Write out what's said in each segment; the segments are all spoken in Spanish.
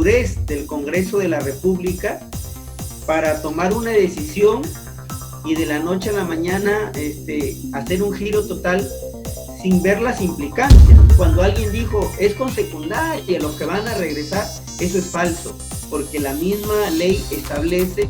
inmadurez del Congreso de la República para tomar una decisión y de la noche a la mañana hacer un giro total sin ver las implicancias. Cuando alguien dijo, es con secundaria los que van a regresar, eso es falso, porque la misma ley establece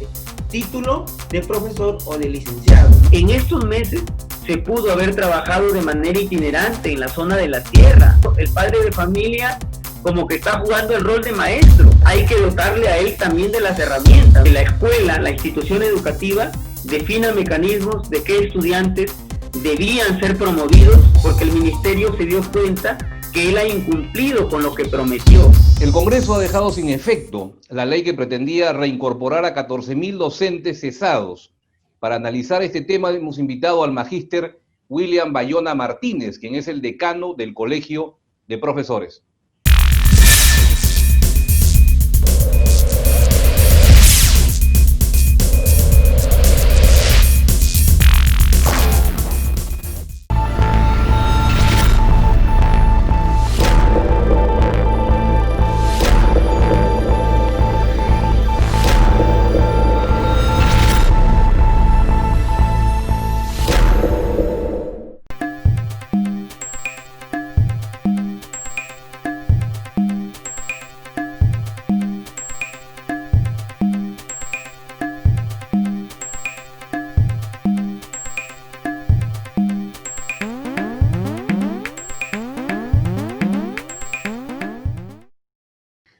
título de profesor o de licenciado. En estos meses se pudo haber trabajado de manera itinerante en la zona de la sierra. El padre de familia como que está jugando el rol de maestro. Hay que dotarle a él también de las herramientas. Que la escuela, la institución educativa, defina mecanismos de qué estudiantes debían ser promovidos, porque el ministerio se dio cuenta que él ha incumplido con lo que prometió. El Congreso ha dejado sin efecto la ley que pretendía reincorporar a 14.000 docentes cesados. Para analizar este tema hemos invitado al magíster William Bayona Martínez, quien es el decano del Colegio de Profesores.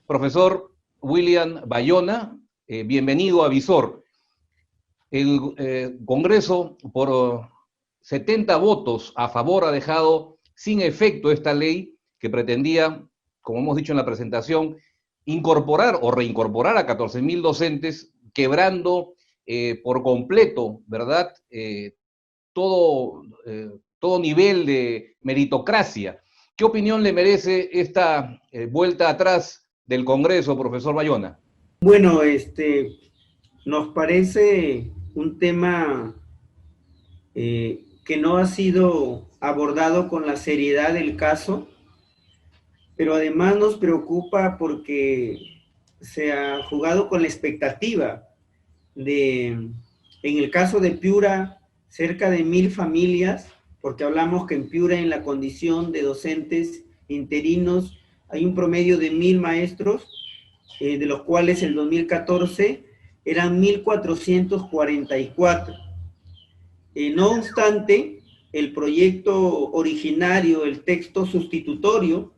Profesor William Bayona, bienvenido a Visor. El Congreso, por 70 votos a favor, ha dejado sin efecto esta ley que pretendía, como hemos dicho en la presentación, incorporar o reincorporar a 14.000 docentes, quebrando por completo, ¿verdad?, todo nivel de meritocracia. ¿Qué opinión le merece esta vuelta atrás del Congreso, profesor Bayona? Bueno, nos parece un tema que no ha sido abordado con la seriedad del caso, pero además nos preocupa porque se ha jugado con la expectativa de, en el caso de Piura, cerca de 1,000 familias, porque hablamos que en Piura, en la condición de docentes interinos, hay un promedio de 1,000 maestros, de los cuales el 2014 eran 1,444. No obstante, el proyecto originario, el texto sustitutorio,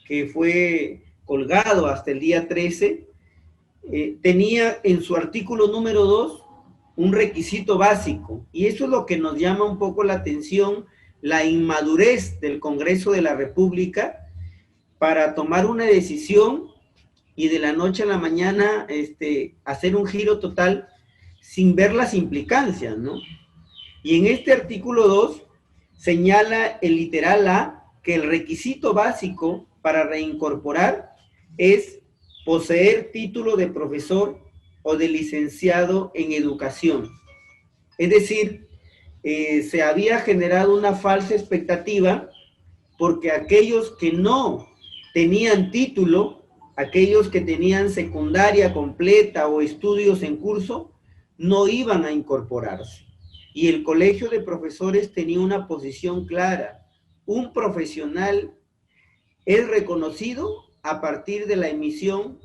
que fue colgado hasta el día 13, tenía en su artículo número 2 un requisito básico, y eso es lo que nos llama un poco la atención, la inmadurez del Congreso de la República para tomar una decisión y de la noche a la mañana hacer un giro total sin ver las implicancias, ¿no? Y en este artículo 2 señala el literal A que el requisito básico para reincorporar es poseer título de profesor o de licenciado en educación. Es decir, se había generado una falsa expectativa porque aquellos que no tenían título, aquellos que tenían secundaria completa o estudios en curso, no iban a incorporarse. Y el Colegio de Profesores tenía una posición clara. Un profesional es reconocido a partir de la emisión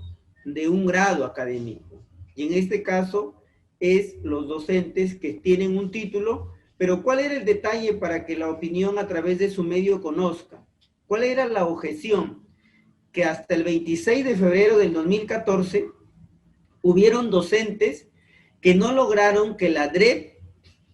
de un grado académico. Y en este caso es los docentes que tienen un título, pero ¿cuál era el detalle para que la opinión a través de su medio conozca? ¿Cuál era la objeción? Que hasta el 26 de febrero del 2014 hubieron docentes que no lograron que la DREP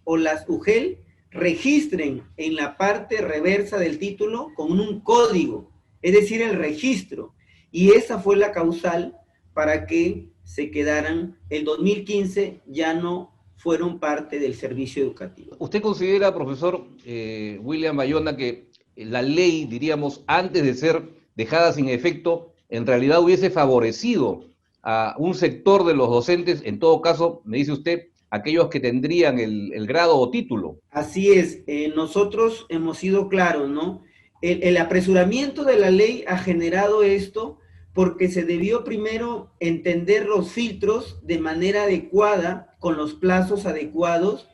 o las UGEL registren en la parte reversa del título con un código, es decir, el registro. Y esa fue la causal para que se quedaran, el 2015 ya no fueron parte del servicio educativo. ¿Usted considera, profesor William Bayona, que la ley, diríamos, antes de ser dejada sin efecto, en realidad hubiese favorecido a un sector de los docentes, en todo caso, me dice usted, aquellos que tendrían el grado o título? Así es, nosotros hemos sido claros, ¿no? El apresuramiento de la ley ha generado esto porque se debió primero entender los filtros de manera adecuada, con los plazos adecuados,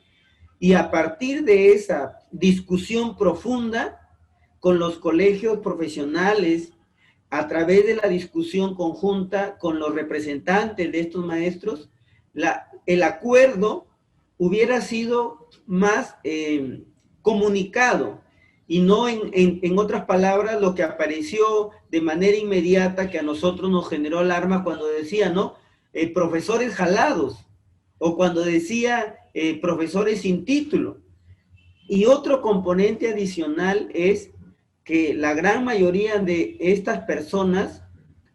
y a partir de esa discusión profunda con los colegios profesionales, a través de la discusión conjunta con los representantes de estos maestros, el acuerdo hubiera sido más comunicado, y no en otras palabras lo que apareció de manera inmediata, que a nosotros nos generó alarma cuando decía, ¿no? Profesores jalados, o cuando decía profesores sin título. Y otro componente adicional es que la gran mayoría de estas personas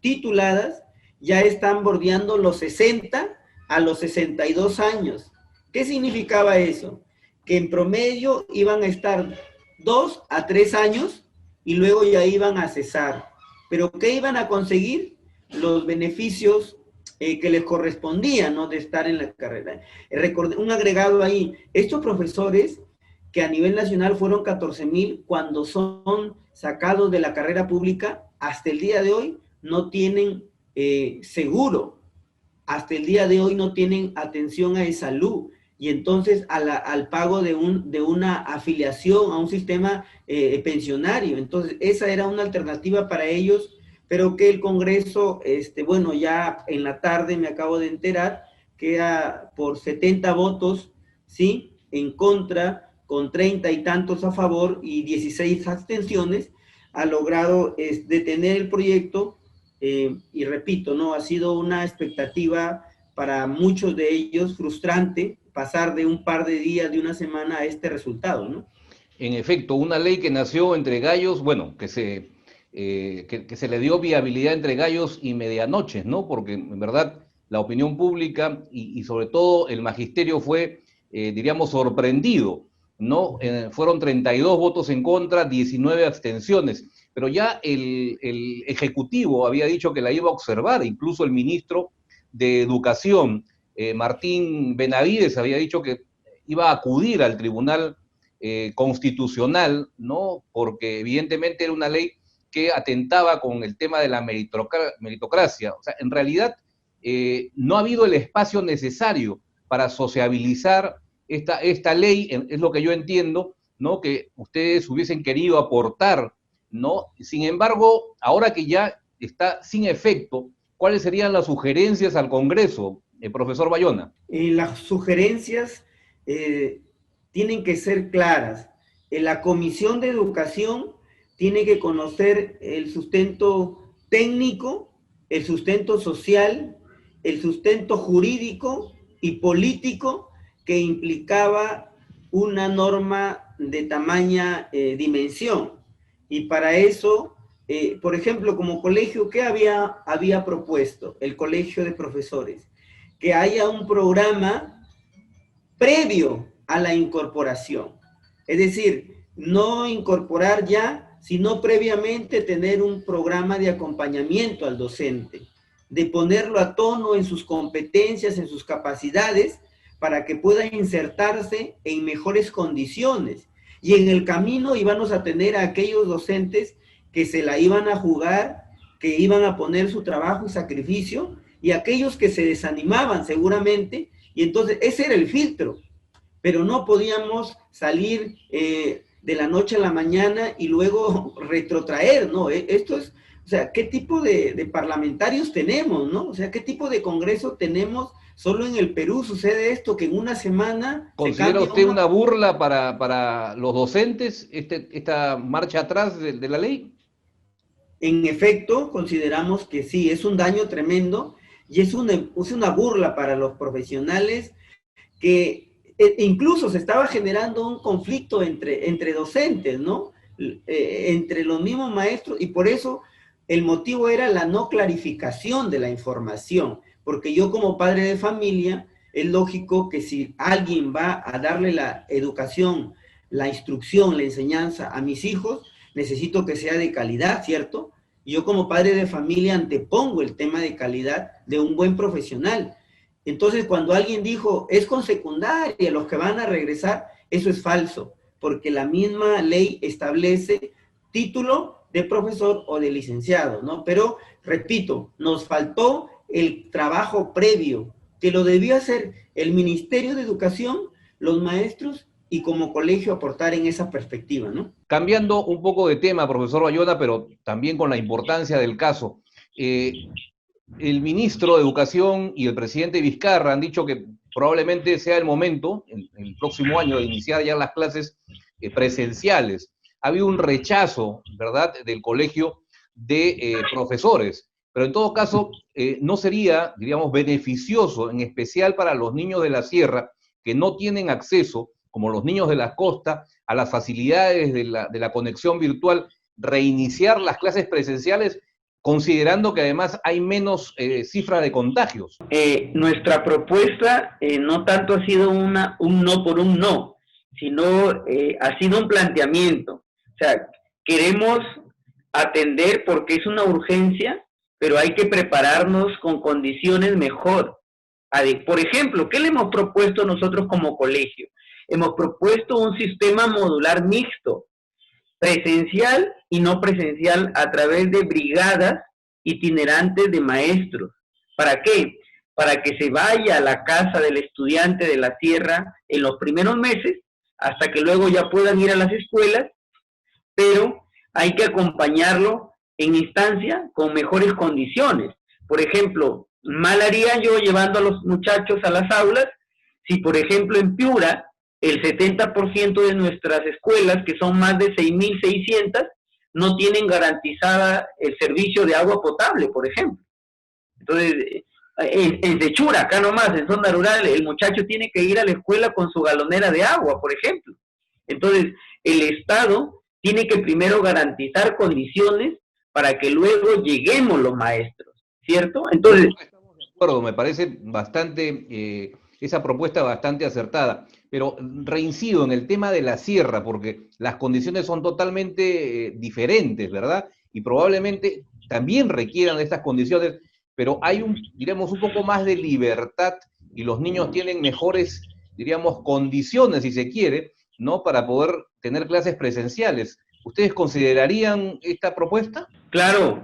tituladas ya están bordeando los 60 a los 62 años. ¿Qué significaba eso? Que en promedio iban a estar 2 a 3 años y luego ya iban a cesar. ¿Pero qué iban a conseguir? Los beneficios que les correspondían, ¿no? De estar en la carrera. Un agregado ahí, estos profesores que a nivel nacional fueron 14,000, cuando son sacados de la carrera pública, hasta el día de hoy no tienen seguro, hasta el día de hoy no tienen atención a salud, y entonces al pago de una afiliación a un sistema pensionario. Entonces esa era una alternativa para ellos, pero que el Congreso, bueno, ya en la tarde me acabo de enterar que por 70 votos, ¿sí?, en contra, con 30 y tantos a favor y 16 abstenciones, ha logrado detener el proyecto, y repito, ¿no? Ha sido una expectativa para muchos de ellos frustrante pasar de un par de días, de una semana, a este resultado, ¿no? En efecto, una ley que nació entre gallos, bueno, que se le dio viabilidad entre gallos y medianoches, ¿no? Porque en verdad la opinión pública y sobre todo el magisterio fue, diríamos, sorprendido, ¿no? Fueron 32 votos en contra, 19 abstenciones, pero ya el Ejecutivo había dicho que la iba a observar, incluso el ministro de Educación, Martín Benavides, había dicho que iba a acudir al Tribunal Constitucional, ¿no? Porque evidentemente era una ley que atentaba con el tema de la meritocracia. O sea, en realidad no ha habido el espacio necesario para sociabilizar esta ley, es lo que yo entiendo, ¿no? Que ustedes hubiesen querido aportar, ¿no? Sin embargo, ahora que ya está sin efecto, ¿cuáles serían las sugerencias al Congreso, profesor Bayona? Las sugerencias tienen que ser claras. La Comisión de Educación tiene que conocer el sustento técnico, el sustento social, el sustento jurídico y político que implicaba una norma de tamaña dimensión. Y para eso, por ejemplo, como colegio, ¿qué había propuesto el Colegio de Profesores? Que haya un programa previo a la incorporación. Es decir, no incorporar ya, sino previamente tener un programa de acompañamiento al docente, de ponerlo a tono en sus competencias, en sus capacidades, para que pueda insertarse en mejores condiciones. Y en el camino íbamos a tener a aquellos docentes que se la iban a jugar, que iban a poner su trabajo y sacrificio, y aquellos que se desanimaban seguramente, y entonces ese era el filtro. Pero no podíamos salir de la noche a la mañana y luego retrotraer, ¿no? Esto es, o sea, ¿qué tipo de parlamentarios tenemos, no? O sea, ¿qué tipo de congreso tenemos? Solo en el Perú sucede esto, que en una semana... ¿Considera usted una burla para los docentes esta marcha atrás de la ley? En efecto, consideramos que sí, es un daño tremendo y es una burla para los profesionales, que incluso se estaba generando un conflicto entre docentes, ¿no? Entre los mismos maestros, y por eso el motivo era la no clarificación de la información, porque yo como padre de familia, es lógico que si alguien va a darle la educación, la instrucción, la enseñanza a mis hijos, necesito que sea de calidad, ¿cierto? Y yo como padre de familia antepongo el tema de calidad de un buen profesional. Entonces, cuando alguien dijo, es con secundaria los que van a regresar, eso es falso, porque la misma ley establece título de profesor o de licenciado, ¿no? Pero, repito, nos faltó el trabajo previo, que lo debió hacer el Ministerio de Educación, los maestros y como colegio aportar en esa perspectiva, ¿no? Cambiando un poco de tema, profesor Bayona, pero también con la importancia del caso. El ministro de Educación y el presidente Vizcarra han dicho que probablemente sea el momento, el próximo año, de iniciar ya las clases presenciales. Ha habido un rechazo, ¿verdad?, del colegio de profesores, pero en todo caso no sería, diríamos, beneficioso, en especial para los niños de la sierra que no tienen acceso, como los niños de la costa, a las facilidades de la conexión virtual, reiniciar las clases presenciales, considerando que además hay menos cifra de contagios. Nuestra propuesta no tanto ha sido un no por un no, sino ha sido un planteamiento. O sea, queremos atender porque es una urgencia, pero hay que prepararnos con condiciones mejor. Por ejemplo, ¿qué le hemos propuesto nosotros como colegio? Hemos propuesto un sistema modular mixto, presencial y no presencial, a través de brigadas itinerantes de maestros. ¿Para qué? Para que se vaya a la casa del estudiante de la sierra en los primeros meses, hasta que luego ya puedan ir a las escuelas, pero hay que acompañarlo en instancia con mejores condiciones. Por ejemplo, mal haría yo llevando a los muchachos a las aulas si, por ejemplo, en Piura, el 70% de nuestras escuelas, que son más de 6.600, no tienen garantizada el servicio de agua potable, por ejemplo. Entonces, en Techura, acá nomás, en zona rural, el muchacho tiene que ir a la escuela con su galonera de agua, por ejemplo. Entonces, el Estado tiene que primero garantizar condiciones para que luego lleguemos los maestros, ¿cierto? Entonces, estamos de acuerdo, me parece bastante, esa propuesta bastante acertada, pero reincido en el tema de la sierra, porque las condiciones son totalmente diferentes, ¿verdad? Y probablemente también requieran de estas condiciones, pero hay diríamos, un poco más de libertad y los niños tienen mejores, diríamos, condiciones, si se quiere, ¿no?, para poder tener clases presenciales. ¿Ustedes considerarían esta propuesta? Claro,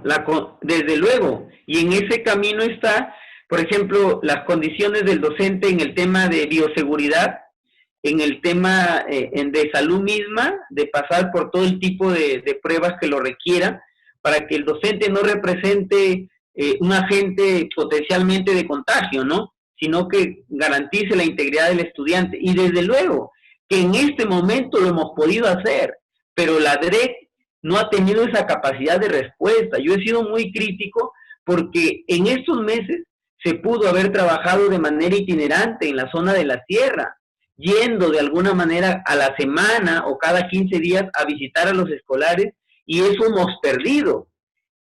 desde luego, y en ese camino está, por ejemplo, las condiciones del docente en el tema de bioseguridad, en el tema de salud misma, de pasar por todo el tipo de pruebas que lo requieran, para que el docente no represente un agente potencialmente de contagio, ¿no? Sino que garantice la integridad del estudiante. Y desde luego que en este momento lo hemos podido hacer, pero la DREC no ha tenido esa capacidad de respuesta. Yo he sido muy crítico porque en estos meses se pudo haber trabajado de manera itinerante en la zona de la sierra, yendo de alguna manera a la semana o cada 15 días a visitar a los escolares, y eso hemos perdido.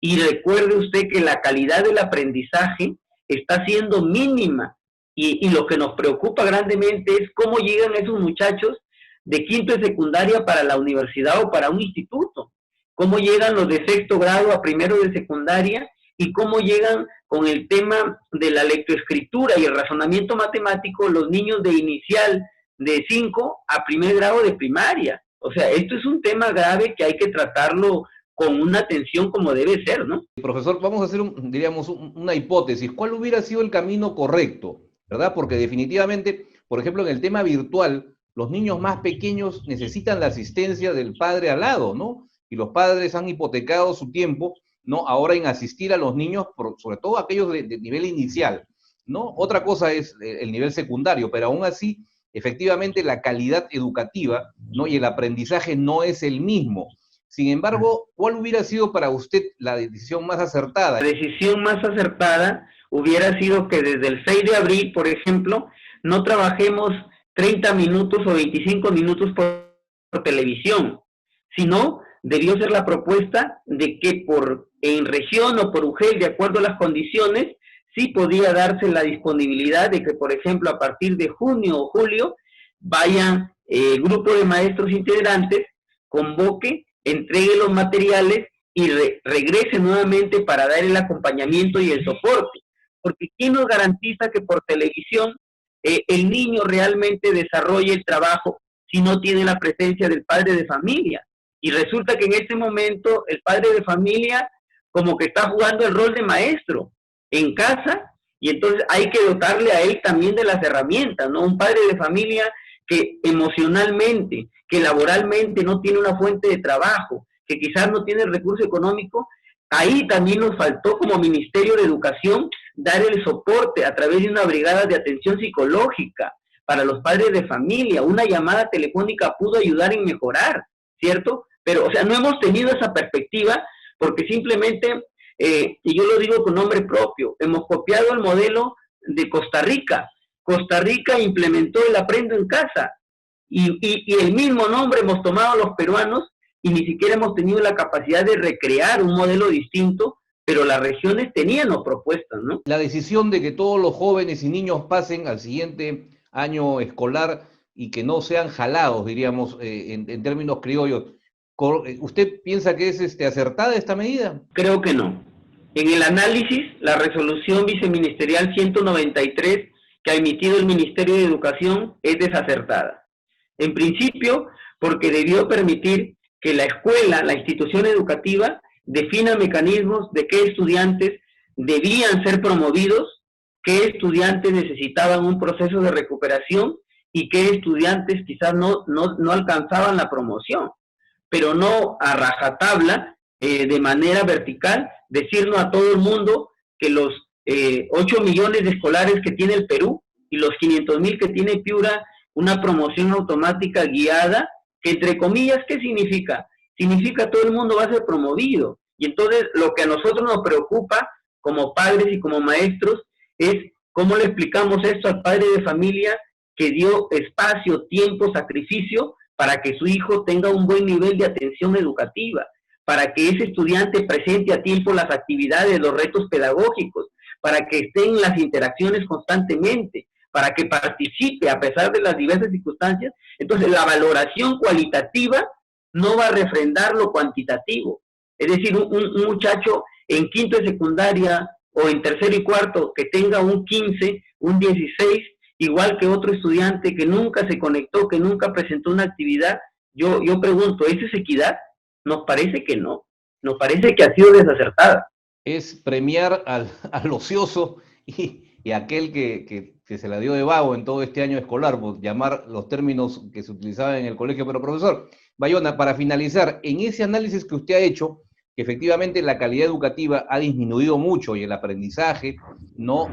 Y recuerde usted que la calidad del aprendizaje está siendo mínima, y lo que nos preocupa grandemente es cómo llegan esos muchachos de quinto de secundaria para la universidad o para un instituto, cómo llegan los de sexto grado a primero de secundaria, y cómo llegan con el tema de la lectoescritura y el razonamiento matemático los niños de inicial de 5 a primer grado de primaria. O sea, esto es un tema grave que hay que tratarlo con una atención como debe ser, ¿no? Profesor, vamos a hacer, diríamos, una hipótesis. ¿Cuál hubiera sido el camino correcto? ¿Verdad? Porque definitivamente, por ejemplo, en el tema virtual, los niños más pequeños necesitan la asistencia del padre al lado, ¿no? Y los padres han hipotecado su tiempo, ¿no?, ahora en asistir a los niños, sobre todo aquellos de nivel inicial, ¿no? Otra cosa es el nivel secundario, pero aún así, efectivamente, la calidad educativa, ¿no?, y el aprendizaje no es el mismo. Sin embargo, ¿cuál hubiera sido para usted la decisión más acertada? La decisión más acertada hubiera sido que desde el 6 de abril, por ejemplo, no trabajemos 30 minutos o 25 minutos por televisión, sino debió ser la propuesta de que en región o por UGEL, de acuerdo a las condiciones, sí podía darse la disponibilidad de que, por ejemplo, a partir de junio o julio, vayan el grupo de maestros integrantes, convoque, entregue los materiales y regrese nuevamente para dar el acompañamiento y el soporte. Porque ¿quién nos garantiza que por televisión el niño realmente desarrolle el trabajo si no tiene la presencia del padre de familia? Y resulta que en este momento el padre de familia como que está jugando el rol de maestro en casa, y entonces hay que dotarle a él también de las herramientas, ¿no? Un padre de familia que emocionalmente, que laboralmente no tiene una fuente de trabajo, que quizás no tiene recurso económico, ahí también nos faltó como Ministerio de Educación dar el soporte a través de una brigada de atención psicológica para los padres de familia. Una llamada telefónica pudo ayudar en mejorar, ¿cierto? Pero, o sea, no hemos tenido esa perspectiva porque simplemente, y yo lo digo con nombre propio, hemos copiado el modelo de Costa Rica. Costa Rica implementó el Aprendo en Casa y el mismo nombre hemos tomado los peruanos y ni siquiera hemos tenido la capacidad de recrear un modelo distinto, pero las regiones tenían propuestas, ¿no? La decisión de que todos los jóvenes y niños pasen al siguiente año escolar y que no sean jalados, diríamos, en términos criollos, ¿usted piensa que es acertada esta medida? Creo que no. En el análisis, la resolución viceministerial 193 que ha emitido el Ministerio de Educación es desacertada. En principio, porque debió permitir que la escuela, la institución educativa, defina mecanismos de qué estudiantes debían ser promovidos, qué estudiantes necesitaban un proceso de recuperación y qué estudiantes quizás no alcanzaban la promoción, pero no a rajatabla, de manera vertical, decirnos a todo el mundo que los 8 millones de escolares que tiene el Perú y los 500,000 que tiene Piura, una promoción automática guiada, que entre comillas, ¿qué significa? Significa todo el mundo va a ser promovido. Y entonces lo que a nosotros nos preocupa como padres y como maestros es cómo le explicamos esto al padre de familia que dio espacio, tiempo, sacrificio para que su hijo tenga un buen nivel de atención educativa, para que ese estudiante presente a tiempo las actividades, los retos pedagógicos, para que estén en las interacciones constantemente, para que participe a pesar de las diversas circunstancias. Entonces la valoración cualitativa no va a refrendar lo cuantitativo. Es decir, un muchacho en quinto de secundaria o en tercero y cuarto que tenga un 15, un 16, igual que otro estudiante que nunca se conectó, que nunca presentó una actividad, yo pregunto, ¿eso es equidad? Nos parece que no, nos parece que ha sido desacertada. Es premiar al ocioso y aquel que se la dio de vago en todo este año escolar, por llamar los términos que se utilizaban en el colegio. Pero profesor Bayona, para finalizar, en ese análisis que usted ha hecho, que efectivamente la calidad educativa ha disminuido mucho y el aprendizaje, ¿no?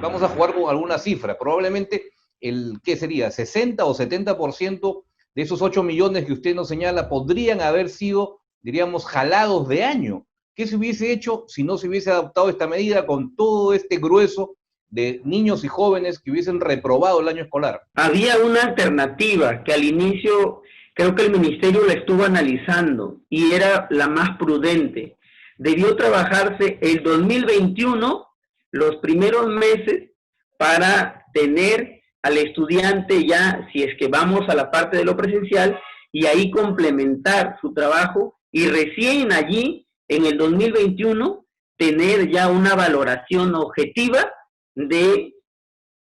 Vamos a jugar con alguna cifra, probablemente ¿qué sería? 60 o 70% de esos 8 millones que usted nos señala podrían haber sido, diríamos, jalados de año. ¿Qué se hubiese hecho si no se hubiese adoptado esta medida con todo este grueso de niños y jóvenes que hubiesen reprobado el año escolar? Había una alternativa que al inicio creo que el ministerio la estuvo analizando y era la más prudente. Debió trabajarse el 2021, los primeros meses, para tener al estudiante ya, si es que vamos a la parte de lo presencial, y ahí complementar su trabajo y recién allí, en el 2021, tener ya una valoración objetiva de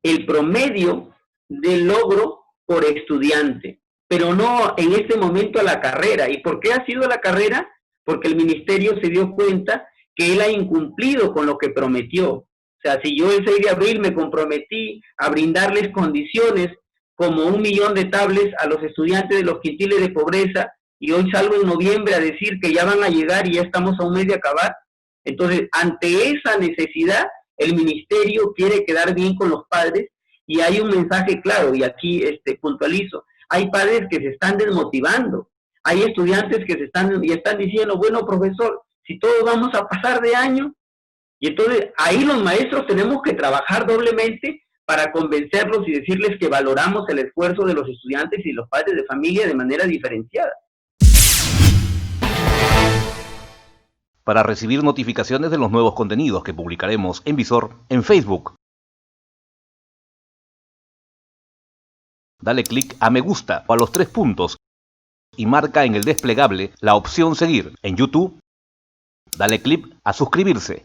el promedio del logro por estudiante, pero no en este momento a la carrera. ¿Y por qué ha sido la carrera? Porque el ministerio se dio cuenta que él ha incumplido con lo que prometió. O sea, si yo el 6 de abril me comprometí a brindarles condiciones como 1 millón de tablets a los estudiantes de los quintiles de pobreza, y hoy salgo en noviembre a decir que ya van a llegar y ya estamos a un mes de acabar, entonces ante esa necesidad el ministerio quiere quedar bien con los padres, y hay un mensaje claro, y aquí puntualizo, hay padres que se están desmotivando, hay estudiantes que están diciendo, bueno, profesor, si todos vamos a pasar de año, y entonces ahí los maestros tenemos que trabajar doblemente para convencerlos y decirles que valoramos el esfuerzo de los estudiantes y los padres de familia de manera diferenciada. Para recibir notificaciones de los nuevos contenidos que publicaremos en Visor en Facebook, dale clic a me gusta o a los 3 puntos y marca en el desplegable la opción seguir. En YouTube, dale clic a suscribirse.